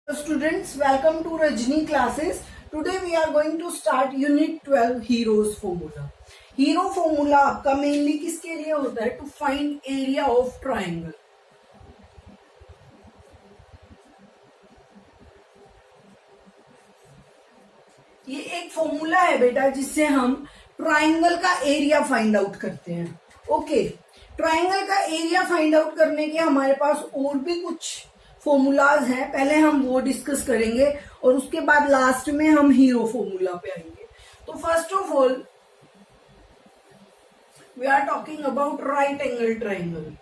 Students, welcome to Rajni classes. Today we are going to start Unit 12 Heroes Formula. Hero formula आपका mainly किसके लिए होता है? To find area of triangle. ये एक formula है बेटा जिससे हम ट्राइंगल का एरिया फाइंड आउट करते हैं. ओके, ट्राइंगल का एरिया फाइंड आउट करने के हमारे पास और भी कुछ फॉर्मूलाज हैं. पहले हम वो डिस्कस करेंगे और उसके बाद लास्ट में हम हीरो फॉर्मूला पे आएंगे. तो first of all we are talking about right angle triangle.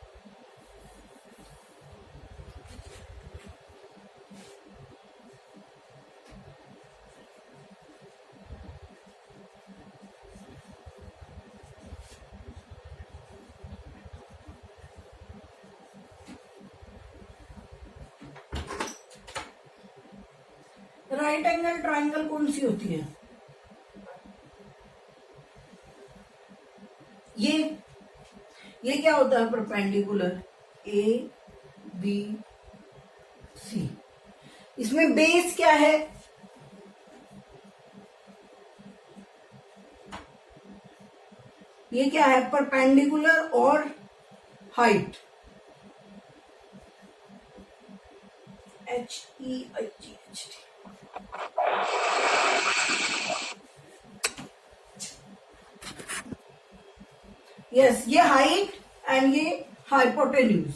Right angle triangle कौन सी होती है? ये क्या होता है? Perpendicular A B C. इसमें बेस क्या है? ये क्या है? परपेंडिकुलर और हाइट. HEIGHT. यस, ये हाइट एंड ये हाइपोटेन्यूज.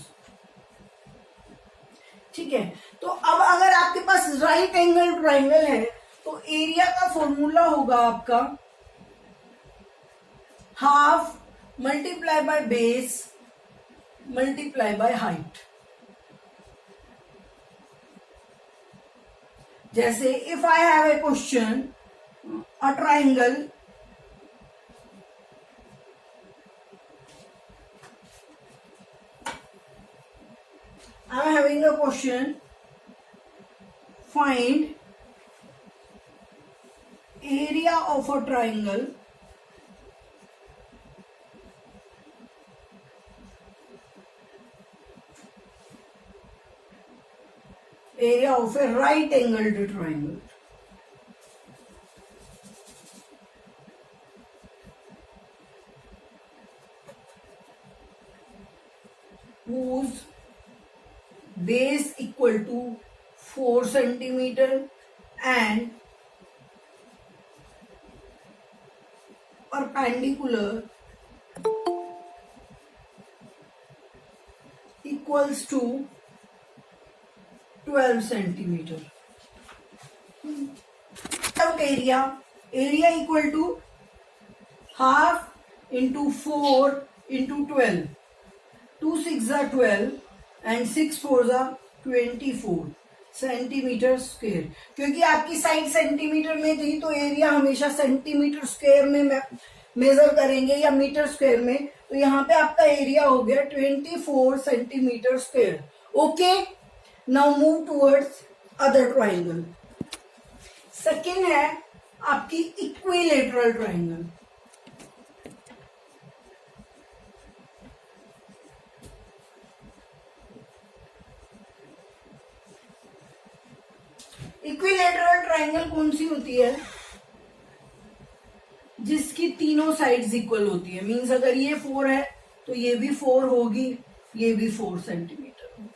ठीक है. तो अब अगर आपके पास राइट एंगल ट्राइंगल है तो एरिया का फॉर्मूला होगा आपका half multiply by base multiply by height. जैसे if I have a question, a triangle I am having a question. Find area of a triangle area of a right angled triangle. Whose base equal to 4 centimeter and perpendicular equals to 12 centimeter. Out area equal to half into 4 into 12. 2 6 are 12 and 6 4 are 24 centimetre square. क्योंकि आपकी side centimetre में थी तो area हमेशा centimetre square में major करेंगे या metre square में. तो यहाँ पे आपका एरिया हो गया 24 centimetre square. Okay, now move towards other triangle. Second है आपकी इक्विलेटरल ट्राइंगल. इक्विलेटरल ट्राइंगल कौन सी होती है? जिसकी तीनों साइड्स इक्वल होती है. मींस अगर ये 4 है तो ये भी 4 होगी, ये भी 4 सेंटीमीटर होगी.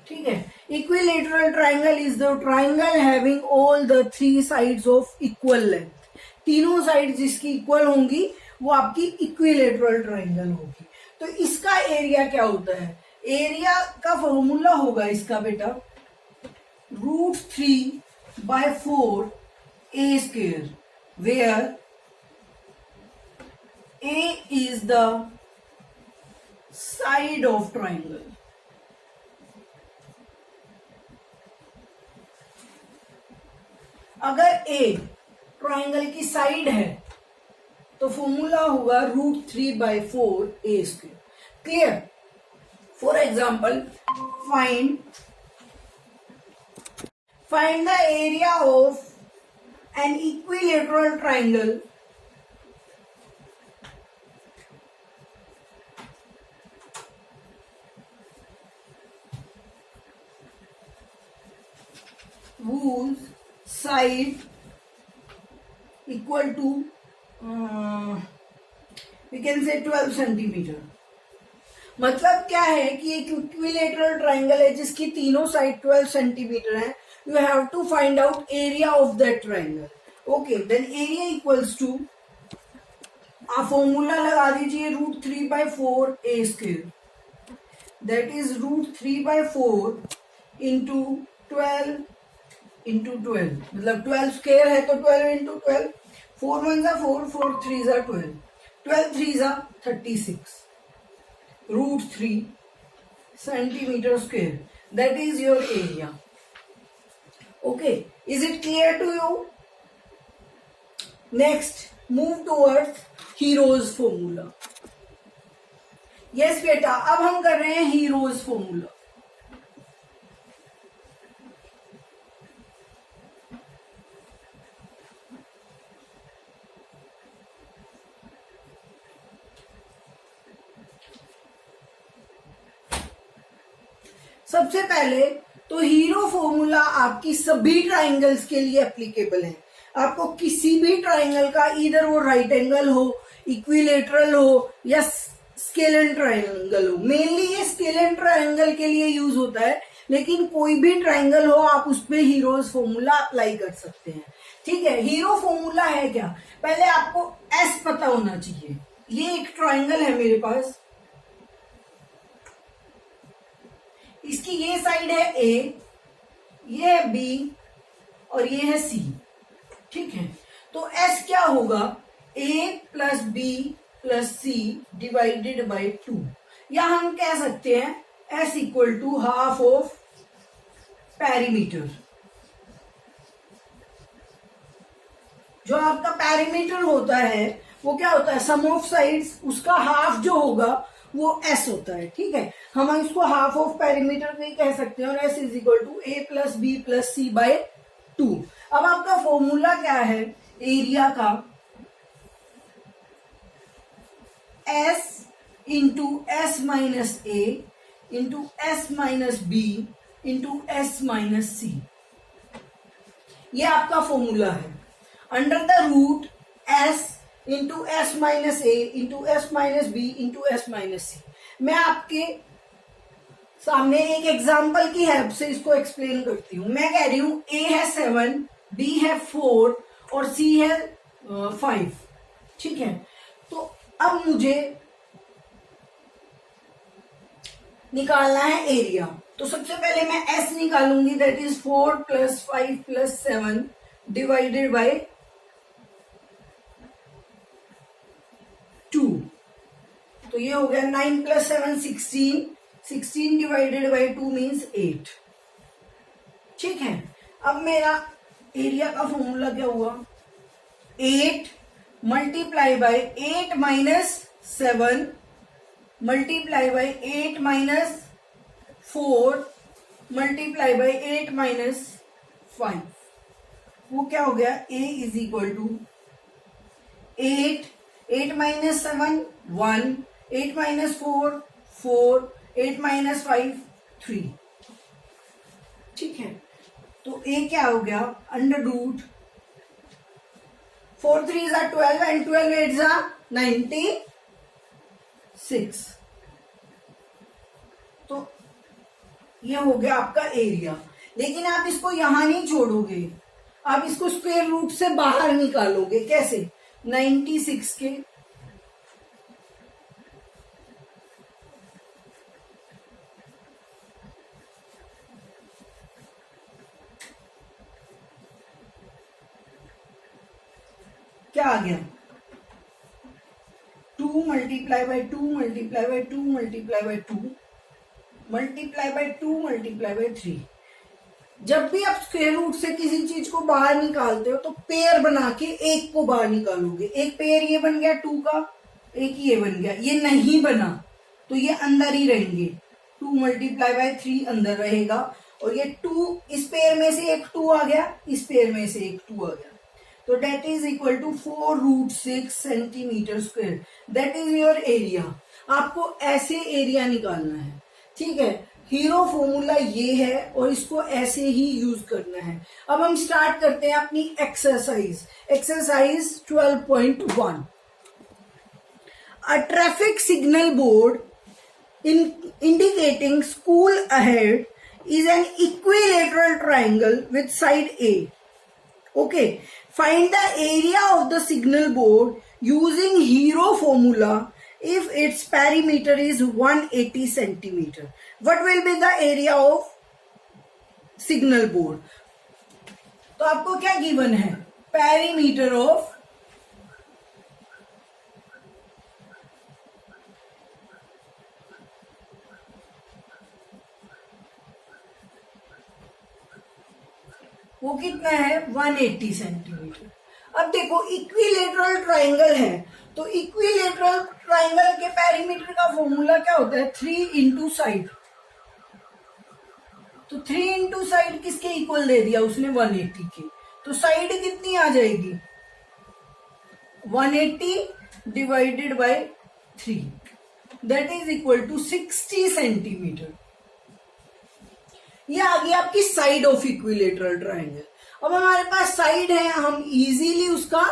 ठीक है. Equilateral triangle is the triangle having all the 3 sides of equal length. तीनों साइड जिसकी इक्वल होंगी वो आपकी इक्विलेटरल ट्राइंगल होगी. तो इसका एरिया क्या होता है? एरिया का फॉर्मूला होगा इसका बेटा √3/4 a square, where a is the side of triangle. अगर a ट्राइंगल की साइड है तो फॉर्मूला होगा √3/4 a square. Clear? For example, find the area of an equilateral triangle whose side equal to we can say 12 centimetre. मतलब क्या है कि एक इक्विलेटरल ट्राइंगल है जिसकी तीनों साइड 12 सेंटीमीटर है। You have to find out area of that triangle. Okay, then area equals to, आप फॉर्मूला लगा दीजिए √3/4 a square, that is √3/4 into 12 into 12, मतलब 12 स्क्वायर है तो 12 इंटू 12, 4 1 जा 4, 4 3 जा 12, 12 3 जा 36, √3 centimetre square, that is your area. Okay, is it clear to you? Next, move towards Heron's formula. Yes बेटा, अब हम कर रहे हैं हीरोज फॉर्मूला। सबसे पहले तो हीरो फॉर्मूला आपकी सभी ट्राइंगल्स के लिए एप्लीकेबल है। आपको किसी भी ट्राइंगल का, इधर वो राइट एंगल हो, इक्विलेटरल हो या स्केलन ट्राइंगल हो, मेनली ये स्केलन ट्राइंगल के लिए यूज होता है, लेकिन कोई भी ट्राइंगल हो आप उस पर हीरोज फॉर्मूला अप्लाई कर सकते हैं। ठीक है, हीरो फॉर्मूला है क्या? पहले आपको एस पता होना चाहिए। ये एक ट्राइंगल है मेरे पास, इसकी ये साइड है ए, ये है बी और ये है सी। ठीक है, तो एस क्या होगा? A plus b plus c divided by 2, या हम कह सकते हैं S equal to half of perimeter. जो आपका पेरीमीटर होता है वो क्या होता है? सम ऑफ साइड्स, उसका हाफ जो होगा वो एस होता है। ठीक है, हम इसको हाफ ऑफ पेरीमीटर भी कह सकते हैं, और S is equal to a plus b plus c by 2। अब आपका फॉर्मूला क्या है एरिया का? S into S minus a into S minus b into S minus c, ये आपका फॉर्मूला है। Under the root S into S minus a into S minus b into S minus c. मैं आपके सामने एक example की help से इसको एक्सप्लेन करती हूं। मैं कह रही हूं ए है 7, बी है 4 और सी है 5। ठीक है, तो अब मुझे निकालना है एरिया। तो सबसे पहले मैं एस निकालूंगी, that is 4 plus 5 plus 7 divided by 2। तो ये हो गया 9 प्लस 7 16, 16 डिवाइडेड बाई 2 मीन्स 8। ठीक है, अब मेरा एरिया का फॉर्मूला क्या हुआ? 8 multiply by 8 minus 7 multiply by 8 minus 4 multiply by 8 minus 5, वो क्या हो गया? A is equal to 8, 8 minus 7 1, 8 minus 4 4, 8 minus 5 3। ठीक है, तो ए क्या हो गया? अंडर रूट 4 3 जा 12 एंड 12 8 जा 96। तो ये हो गया आपका एरिया। लेकिन आप इसको यहां नहीं छोड़ोगे, आप इसको स्क्वायर रूट से बाहर निकालोगे। कैसे? 96 के क्या आ गया? 2 multiply by 2 multiply by 2 multiply by 2 multiply by 2 multiply by 3। जब भी आप स्क्वायर रूट से किसी चीज को बाहर निकालते हो तो पेयर बना के एक को बाहर निकालोगे। एक पेयर ये बन गया 2 का, एक ये बन गया। ये नहीं बना तो ये अंदर ही रहेंगे। 2 मल्टीप्लाई बाई 3 अंदर रहेगा, और ये 2 इस पेयर में से एक 2 आ गया, इस पेयर में से एक 2 आ गया, तो that is equal to 4√6 centimetre square. That is your area. आपको ऐसे एरिया निकालना है। ठीक है, हीरो फॉर्मूला ये है और इसको ऐसे ही यूज करना है। अब हम स्टार्ट करते हैं अपनी exercise. Exercise 12.1। A traffic signal board indicating school ahead is an equilateral triangle with side A. Okay, find the area of the signal board using hero formula if its perimeter is 180 centimeter. What will be the area of signal board? तो आपको क्या given है? Perimeter of वो कितना है? 180 centimetre. अब देखो equilateral triangle है, तो इक्विलेटरल ट्राइंगल के पेरीमीटर का फॉर्मूला क्या होता है? 3 इंटू साइड। तो 3 इंटू साइड किसके इक्वल दे दिया उसने? 180 के। तो साइड कितनी आ जाएगी? 180 divided by 3, that is equal to 60 centimetre. ये आ गई आपकी साइड ऑफ इक्विलेटरल ट्रायंगल। अब हमारे पास साइड है, हम इजीली उसका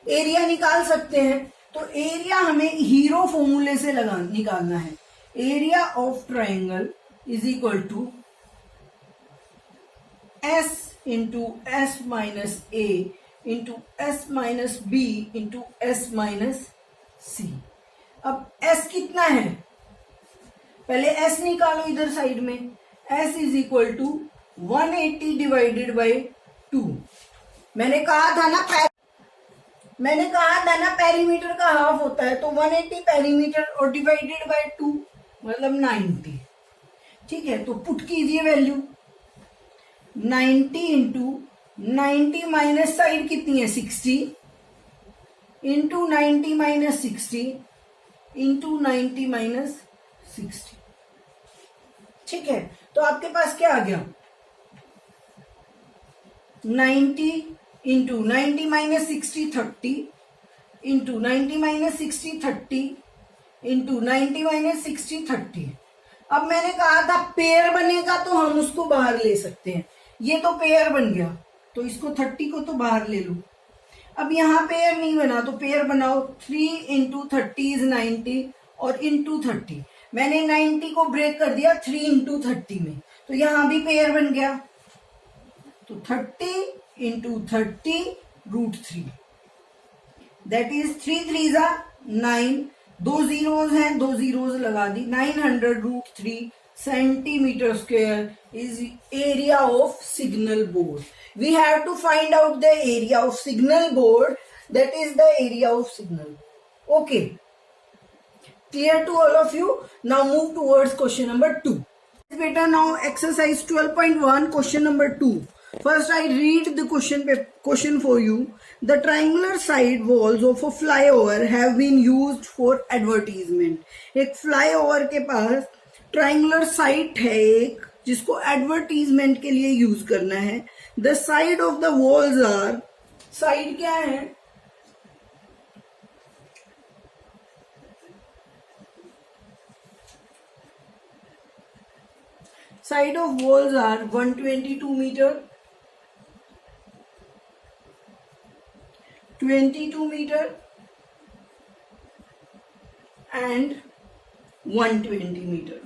एरिया निकाल सकते हैं। तो एरिया हमें हीरो फॉर्मूले से निकालना है। Area of triangle is equal to S into S minus a into S minus b into S minus c. अब एस कितना है? पहले एस निकालो इधर साइड में। S is equal to 180 divided by 2। मैंने कहा था ना पेरीमीटर का हाफ होता है, तो 180 पेरीमीटर और डिवाइडेड बाय 2 मतलब 90। ठीक है, तो पुट कीजिए वैल्यू 90 इंटू 90 माइनस साइड कितनी है? 60 इंटू 90 माइनस 60 इंटू 90 माइनस 60। ठीक है, तो आपके पास क्या आ गया? 90 into 90 minus 60 30 into 90 minus 60 30 into 90 minus 60 30। अब मैंने कहा था पेयर बनेगा तो हम उसको बाहर ले सकते हैं। ये तो पेयर बन गया, तो इसको 30 को तो बाहर ले लो। अब यहाँ पेयर नहीं बना तो पेयर बनाओ। 3 इंटू 30 इज 90 और इंटू 30। मैंने 90 को ब्रेक कर दिया 3 इंटू 30 में, तो यहां भी पेयर बन गया। तो 30 इंटू 30 रूट 3, दैट इज 3 3 जा 9। 2 जीरोज हैं, 2 जीरोज लगा दी। 900 root 3 centimetre square is area of signal board. We have to find out the area of signal board, that is the area of signal. Okay, clear to all of you? Now move towards question number 2. Beta, now exercise 12.1 question number 2. First I read the question for you. The triangular side walls of a flyover have been used for advertisement. एक flyover के पास triangular site है एक, जिसको advertisement के लिए use करना है। The side of the walls are, side क्या है? Side of walls are 122 meter, 22 meter and 120 meter।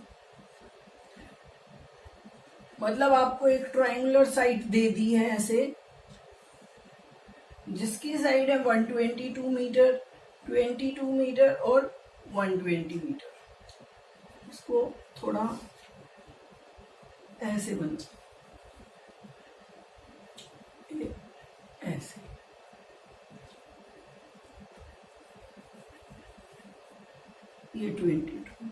मतलब आपको एक ट्रायंगुलर साइड दे दी है ऐसे, जिसकी साइड है 122 मीटर, 22 मीटर और 120 मीटर। इसको थोड़ा ऐसे बना, ऐसे। ये 22।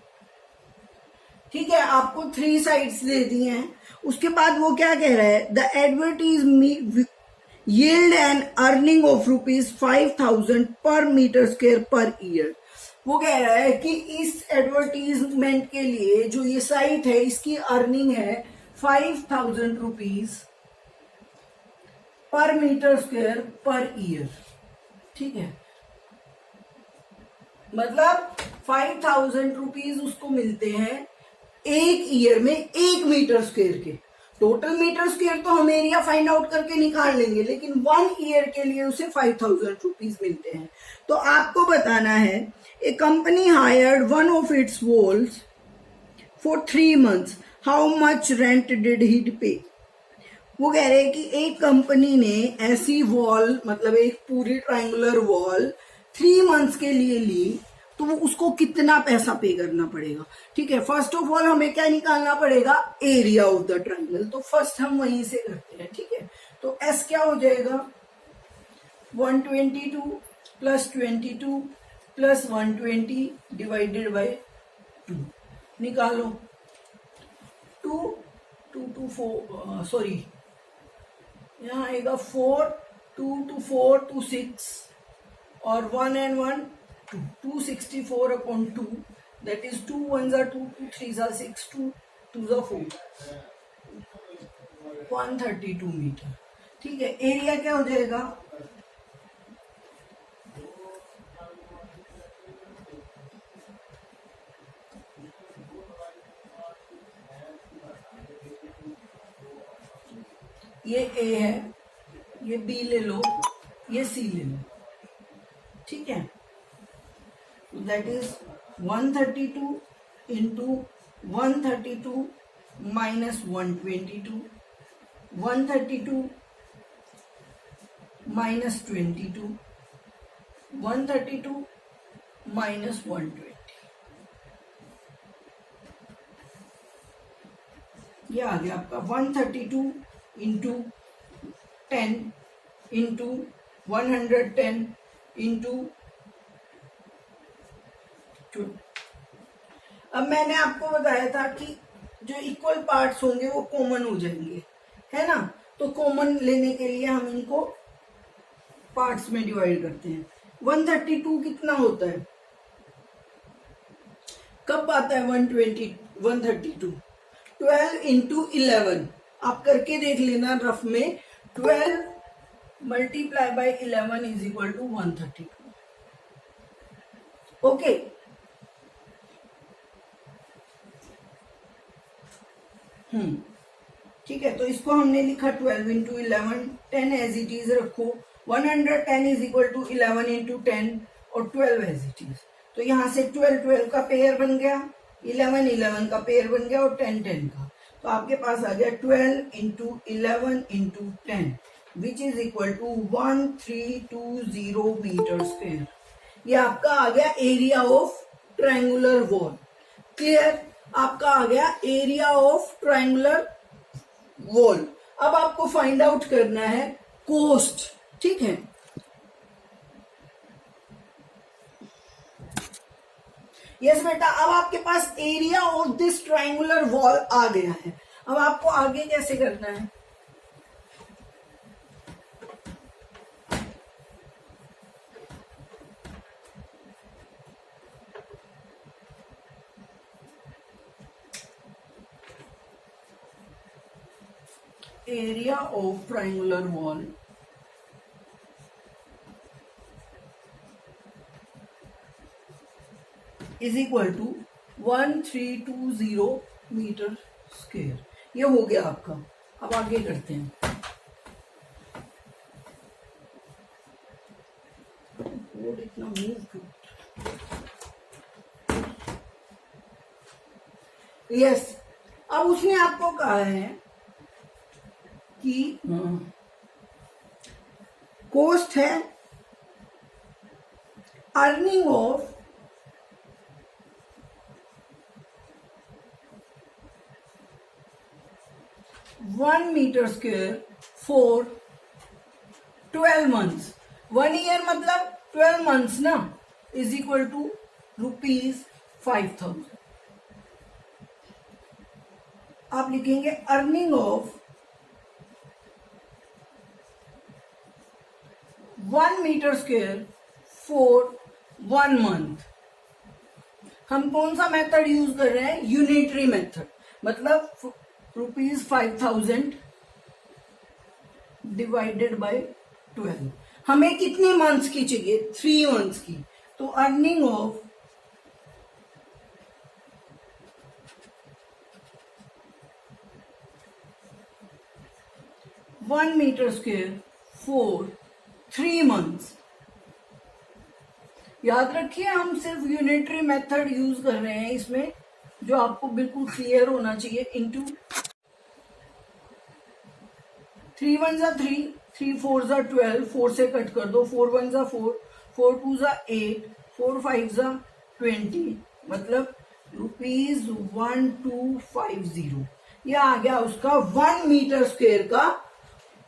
ठीक है, आपको 3 साइड्स दे दी हैं। उसके बाद वो क्या कह रहा है? The advertise yield an earning of ₹5,000 per meter square per year। वो कह रहा है कि इस एडवर्टीजमेंट के लिए जो ये साइट है इसकी अर्निंग है 5,000 rupees per metre square per year. ठीक है, मतलब 5,000 रुपीज उसको मिलते हैं एक ईयर में 1 मीटर स्क्वायर के। टोटल मीटर स्क्वायर तो हम एरिया फाइंड आउट करके निकाल लेंगे, लेकिन 1 ईयर के लिए उसे 5000 रुपीज मिलते हैं। तो आपको बताना है, a company hired one of its walls for 3 months, how much rent did he pay. वो कह रहे हैं कि एक कंपनी ने ऐसी वॉल, मतलब एक पूरी ट्रायंगुलर वॉल 3 months के लिए ली, तो वो उसको कितना पैसा पे करना पड़ेगा। ठीक है, फर्स्ट ऑफ ऑल हमें क्या निकालना पड़ेगा, एरिया ऑफ द ट्रायंगल। तो फर्स्ट हम वहीं से करते हैं। ठीक है, तो एस क्या हो जाएगा, 122 प्लस 22 प्लस 120 डिवाइडेड बाय 2। निकालो, 2 2 2 4, सॉरी यहाँ आएगा 4, 2 2 4 2 6 और 1 and 1 2, 264 upon 2, that is 2 1s are 2, 2 3s are 6, 2 2s are 4, 132 metre. ठीक है, एरिया क्या हो जाएगा, ये ए है, ये बी ले लो, ये सी ले लो। ठीक है, that is 132 into 132 minus 122, 132 minus 22, 132 minus 120, ये आ गया आपका 132 इंटू 10 इंटू 110 इंटू। अब मैंने आपको बताया था कि जो इक्वल पार्ट्स होंगे वो कॉमन हो जाएंगे, है ना। तो कॉमन लेने के लिए हम इनको पार्ट्स में डिवाइड करते हैं। 132 कितना होता है, कब आता है 120 132, 12 इंटू 11। आप करके देख लेना रफ में, 12 multiply by 11 is equal to 132। Okay, ठीक है, तो इसको हमने लिखा 12 इंटू 11, 10 एज इट इज रखो, 110 इज इक्वल टू 11 इंटू 10 और 12 एज इट इज। तो यहां से 12 12 का पेयर बन गया, 11 11 का पेयर बन गया और 10 10 का। तो आपके पास आ गया 12 into 11 into 10 which is equal to 1320 metre square. ये आपका आ गया area of triangular wall. Clear, आपका आ गया एरिया ऑफ ट्रायंगुलर वॉल। अब आपको फाइंड आउट करना है कोस्ट। ठीक है, यस बेटा, अब आपके पास area of this triangular wall आ गया है। अब आपको आगे कैसे करना है, area of triangular wall is equal to 1320 metre square. ये हो गया आपका। अब आगे करते हैं, बोर्ड इतना मूव क्यों। यस, अब उसने आपको कहा है कि कोस्ट है earning of 1 metre square for 12 months। 1 year मतलब 12 months ना, इज इक्वल टू ₹5000। आप लिखेंगे earning of 1 metre square for 1 month। हम कौन सा मेथड यूज कर रहे हैं, यूनिटरी मेथड, मतलब ₹5000 डिवाइडेड बाय 12। हमें कितने मंथ्स की चाहिए, 3 months की। तो earning of 1 metre square for 3 months। याद रखिए हम सिर्फ यूनिटरी मेथड यूज कर रहे हैं इसमें, जो आपको बिल्कुल क्लियर होना चाहिए। इंटू 3 1 जा 3, 3 4 जा 12, 4 से कट कर दो, 4 1 जा 4, 4 2 जा 8, 4 5 जा 20, मतलब ₹1250। ये आ गया उसका 1 मीटर स्क्वेयर का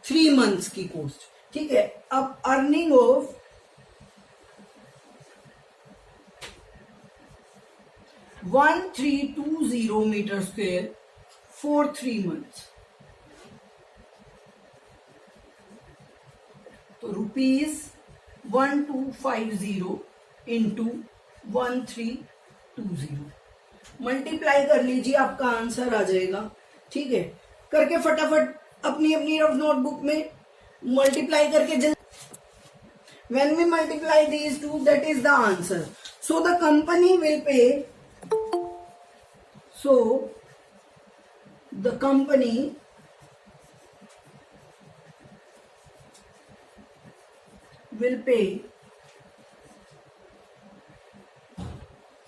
3 months की कॉस्ट। ठीक है, अब earning of 1320 metre square for 3 months, तो ₹1250 इंटू 1320 मल्टीप्लाई कर लीजिए, आपका आंसर आ जाएगा। ठीक है, करके फटाफट अपनी अपनी रफ नोटबुक में मल्टीप्लाई करके जल्दी। When we multiply these two, that is the answer. So the company will pay, so the company will pay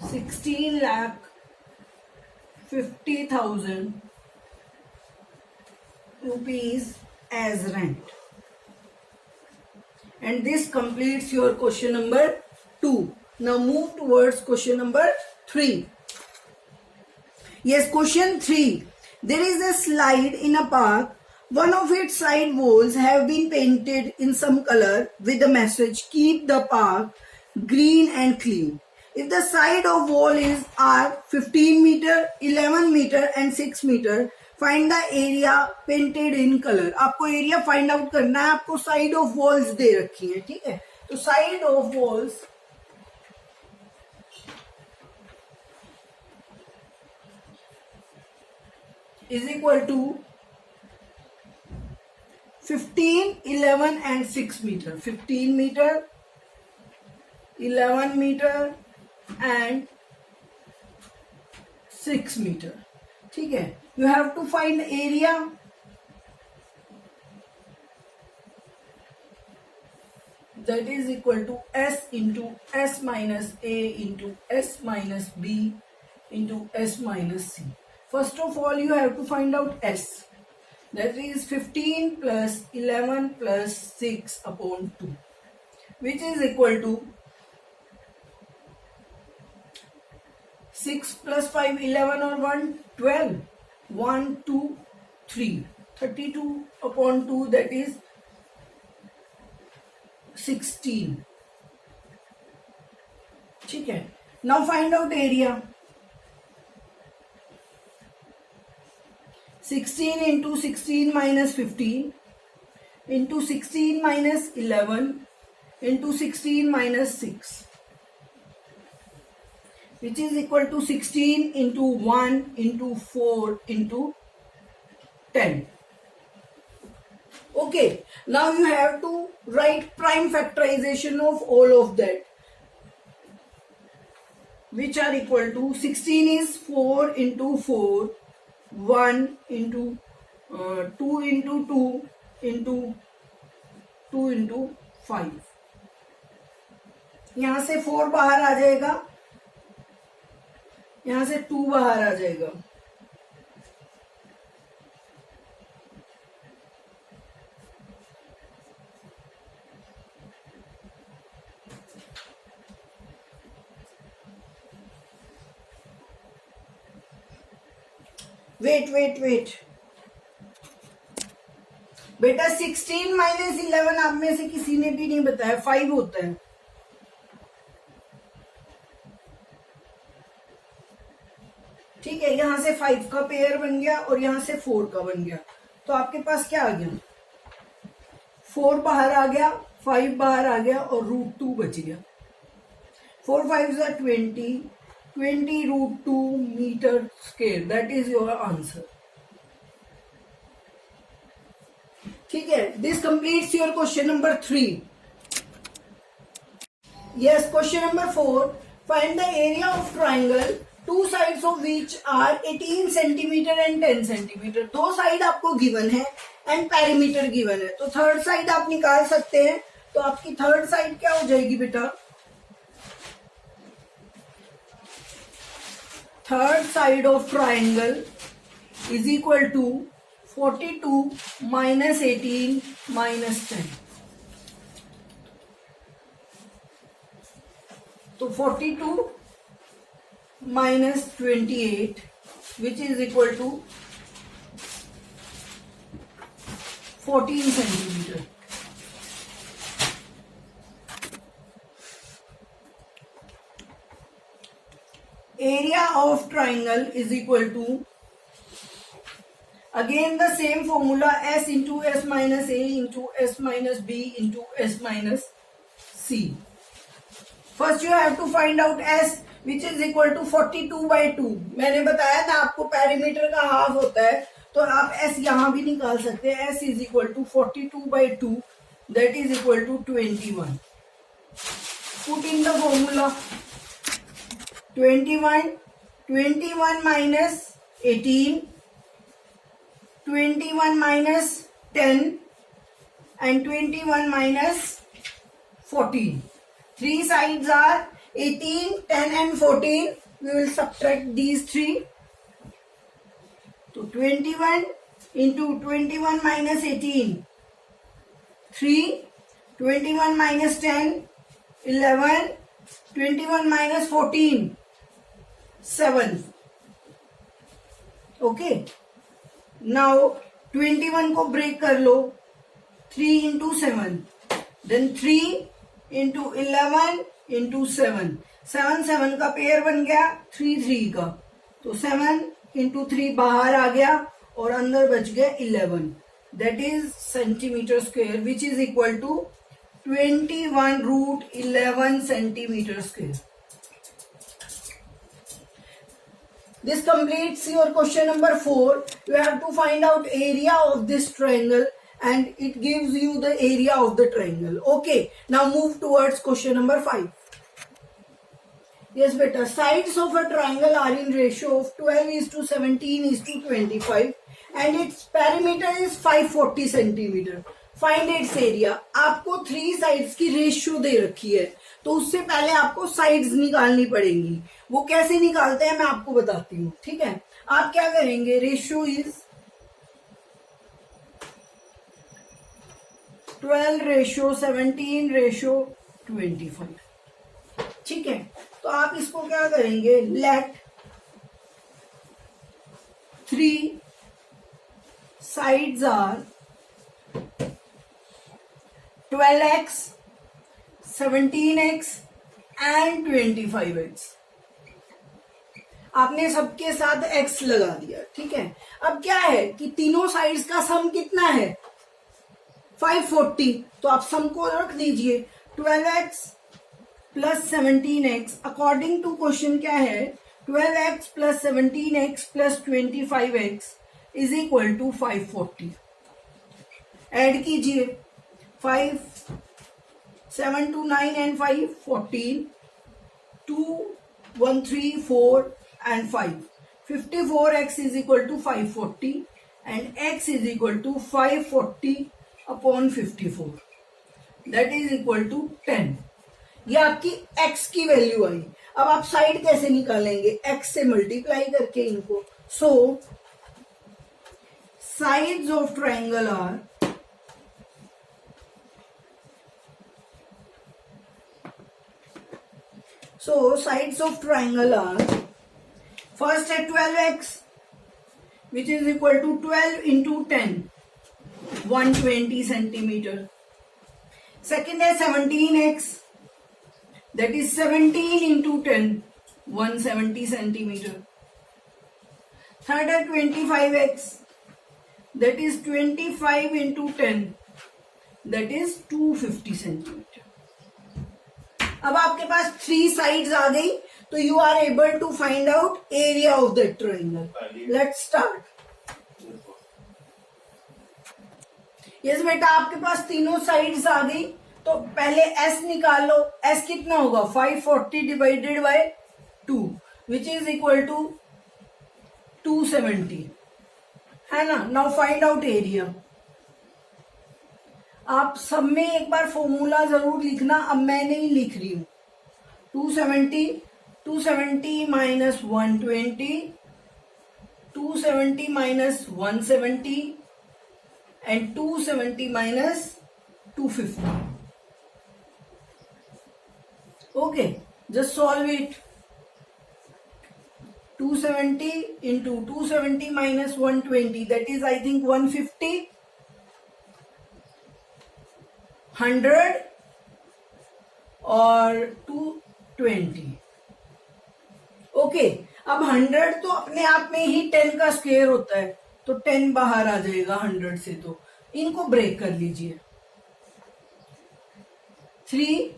16,50,000 rupees as rent, and this completes your question number 2. Now move towards question number 3. Yes, question 3. There is a slide in a park. One of its side walls have been painted in some color with the message, keep the park green and clean. If the side of wall are 15 meter, 11 meter and 6 meter, find the area painted in color. आपको area find out करना है। आपको side of walls दे रखी है। ठीक है, तो side of walls is equal to 15, 11 and 6 meter. 15 meter, 11 meter and 6 meter. ठीक है, you have to find area. That is equal to S into S minus A into S minus B into S minus C. First of all, you have to find out S. That is 15 plus 11 plus 6 upon 2, which is equal to 6 plus 5, 11 or 1, 12. 1, 2, 3. 32 upon 2, that is 16. ठीक है, now find out area. 16 into 16 minus 15 into 16 minus 11 into 16 minus 6, which is equal to 16 into 1 into 4 into 10. Okay, now you have to write prime factorization of all of that, which are equal to 16 is 4 into 4, 1 into 2 into 2 into 2 into 5. यहां से 4 बाहर आ जाएगा, यहां से 2 बाहर आ जाएगा। Wait बेटा, 16 minus 11 आप में से किसी ने भी नहीं बताया, 5 होता है। ठीक है, यहां से 5 का पेयर बन गया और यहां से 4 का बन गया, तो आपके पास क्या आ गया? 4 बाहर आ गया, 5 बाहर आ गया और √2 बच गया। 4 5 are 20, 20 √2 meter square. That is your answer. ठीक है, this completes your question number 3. Yes, question number 4. Find the area of triangle two sides of which are 18 centimetre and 10 centimetre. दो साइड आपको गिवन है एंड पेरीमीटर गिवन है, तो third side आप निकाल सकते हैं। तो आपकी थर्ड साइड क्या हो जाएगी बेटा? Third side of triangle is equal to 42 minus 18 minus 10। तो 42 minus 28 which is equal to 14 centimeter. Area of triangle is equal to, again the same formula, S into S minus A into S minus B into S minus C. First you have to find out S which is equal to 42/2। मैंने बताया था आपको perimeter का half होता है, तो आप S यहां भी निकाल सकते हैं। S is equal to 42/2 that is equal to 21। Put in the formula 21 minus 18, 21 minus 10 and 21 minus 14. Three sides are 18, 10 and 14. We will subtract these three. So 21 into 21 minus 18, 3, 21 minus 10, 11, 21 minus 14, 7. Okay. Now 21 को break कर लो, 3 into 7, then 3 into 11 into 7, 7 का pair बन गया 3 का, तो 7 into 3 बाहर आ गया और अंदर बच गया 11, that is centimetre square which is equal to 21√11 centimetre square. This completes your question number 4. You have to find out area of this triangle and it gives you the area of the triangle. Okay, now move towards question number 5. Yes beta, sides of a triangle are in ratio of 12:17:25 and its perimeter is 540 centimeter. Find its area. आपको 3 sides की ratio दे रखी है, तो उससे पहले आपको sides निकालनी पड़ेंगी। वो कैसे निकालते हैं मैं आपको बताती हूँ, ठीक है। आप क्या करेंगे, रेशियो इज 12:17:25, ठीक है। तो आप इसको क्या करेंगे, late 3 sides are 12x, 17x and 25x। आपने सबके साथ x लगा दिया, ठीक है। अब क्या है कि तीनों साइड्स का सम कितना है, 540, तो आप सम को रख दीजिए 12x plus 17x। According to question क्या है, 12x plus 17x plus 25x is equal to 540। Add कीजिए 5, 7 2 9 and 5 14, 2 1 3 4 and 5, 54x is equal to 540 and x is equal to 540 upon 54, that is equal to 10। ये आपकी x की value आई। अब आप side कैसे निकालेंगे, x से मल्टीप्लाई करके इनको। So sides of triangle are sides of triangle are, first है 12x which is equal to 12 into 10, 120 centimeter। Second है 17x, that is 17 into 10, 170 centimeter। Third है 25x, that is 25 into 10, that is 250 centimeter। अब आपके पास 3 sides आ गई, तो you are able to find out area of that triangle. Let's start. Yes बेटा, आपके पास तीनों साइड्स आ गई, तो पहले S निकाल लो। S कितना होगा, 540 divided by 2, which is equal to 270, है ना. Now find out area. आप सब में एक बार फॉर्मूला जरूर लिखना, अब मैं नहीं लिख रही हूं. 270 minus 120, 270 minus 170 and 270 minus 250. Okay, just solve it. 270 into 270 minus 120, that is I think 150, 100 और 220. ओके, अब 100 तो अपने आप में ही 10 का स्क्वायर होता है, तो 10 बाहर आ जाएगा 100 से. तो इनको ब्रेक कर लीजिए. 3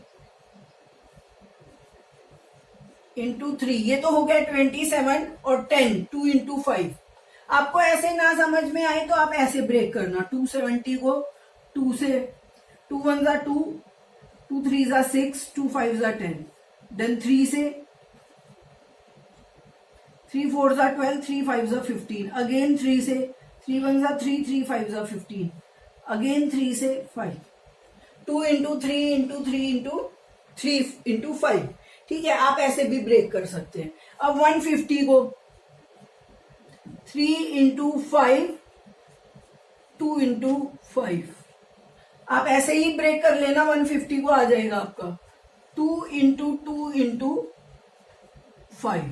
इंटू 3, ये तो हो गया 27 और 10, 2 इंटू 5. आपको ऐसे ना समझ में आए तो आप ऐसे ब्रेक करना. 270 को 2 से, 2 1 जा 2, 2 3 जा 6, 2 5 जा 10, देन 3 से, 3 4 जा 12, 3 5 जा 15, अगेन 3 से, 3 1 जा 3, 3 5 जा 15, अगेन 3 से 5, 2 इंटू 3 इंटू 3 इंटू 3 इंटू 5. ठीक है, आप ऐसे भी ब्रेक कर सकते हैं. अब 150 को 3 इंटू 5, 2 इंटू 5, आप ऐसे ही ब्रेक कर लेना. 150 को आ जाएगा आपका 2 इंटू 2 इंटू 5.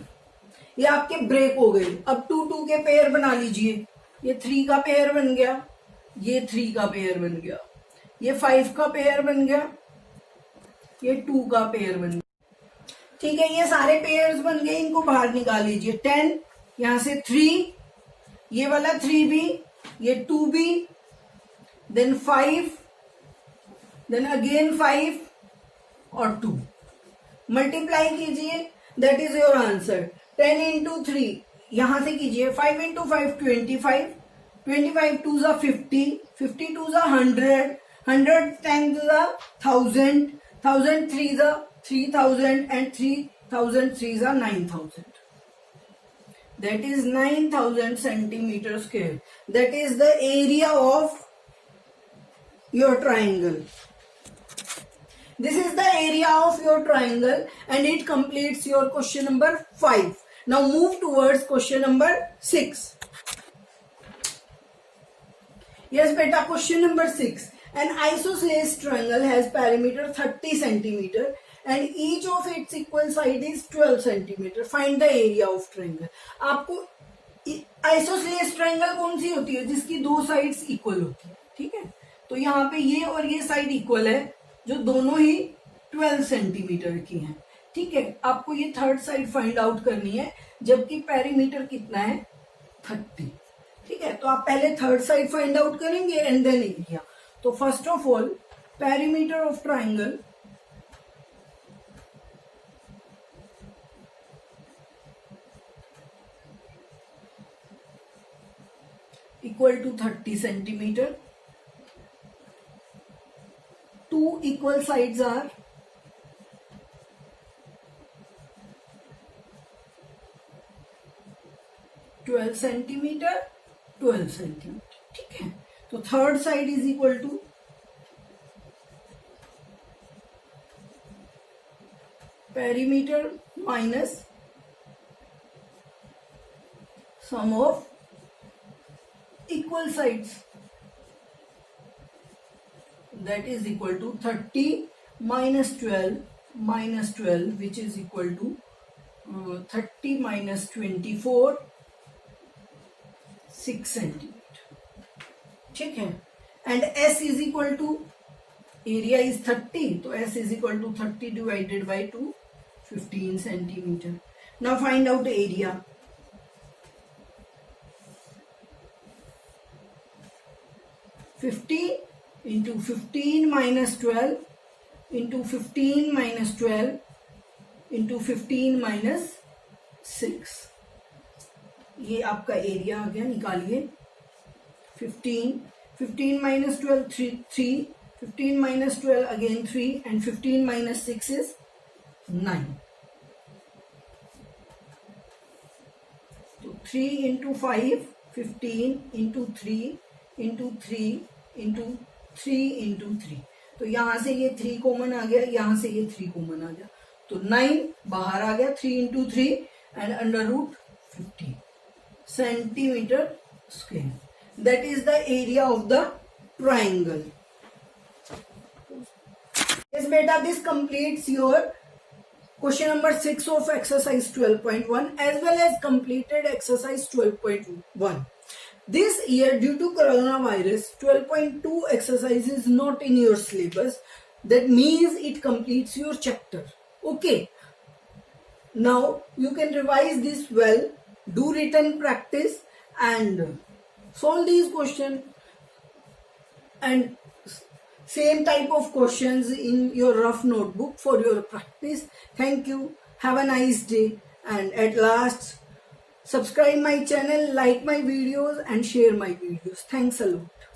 ये आपके ब्रेक हो गए. अब 2 2 के पेयर बना लीजिए. ये 3 का पेयर बन गया, ये 3 का पेयर बन गया, ये 5 का पेयर बन गया, ये 2 का पेयर बन गया. ठीक है, ये सारे पेयर्स बन गए, इनको बाहर निकाल लीजिए. 10, यहां से 3, ये वाला 3b, ये 2b, देन 5, देन अगेन 5 और 2. मल्टीप्लाई कीजिए, that is your answer. 10 into 3, यहां से कीजिए. 5 इंटू 5 25, 25 2 जा 50, 50 2 जा 100, 100 10 जा 1000, 1000 3 जा 3000 and 3000 3s are 9000. That is 9000 centimeter square. That is the area of your triangle. This is the area of your triangle and it completes your question number 5. Now move towards question number 6. Yes beta, question number 6. An isosceles triangle has perimeter 30 centimeter and each of its equal side is 12 centimeter. Find the area of triangle. आपको isosceles triangle कौन सी होती है? जिसकी दो sides equal होती है. ठीक है, तो यहाँ पे ये और ये साइड इक्वल है, जो दोनों ही 12 सेंटीमीटर की हैं. ठीक है, आपको ये थर्ड साइड फाइंड आउट करनी है, जबकि पेरीमीटर कितना है? 30. ठीक है, तो आप पहले थर्ड साइड फाइंड आउट करेंगे एंड देन एरिया. तो first of all perimeter of triangle equal to 30 centimeter. Two equal sides are 12 centimeter, 12 centimeter. ठीक है, तो third side is equal to perimeter minus sum of equal sides, that is equal to 30 minus 12 which is equal to 30 minus 24, 6 centimeter. ठीक है, and S is equal to area is 30, तो S is equal to 30 divided by 2, 15 centimeter. Now find out area. 50 into 15 minus 12 into 15 minus 12 into 15 minus 6. ये आपका area आ गया, निकालिए. 15 minus 12 3, 15 minus 12 again 3 and 15 minus 6 is 9. 3 into 5 15 into 3 into 3 into 3 into 3, तो यहां से ये 3 common आ गया, यहां से ये 3 कॉमन आ गया, तो 9 बाहर आ गया, 3 into 3 and under root 50 centimetre square. That is the area of the triangle. Yes beta, this completes your question number 6 of exercise 12.1 as well as completed exercise 12.1. This year due to coronavirus 12.2 exercise is not in your syllabus. That means it completes your chapter. Okay. Now you can revise this well, do written practice and solve these questions and same type of questions in your rough notebook for your practice. Thank you. Have a nice day. And at last, subscribe my channel, like my videos and share my videos. Thanks a lot.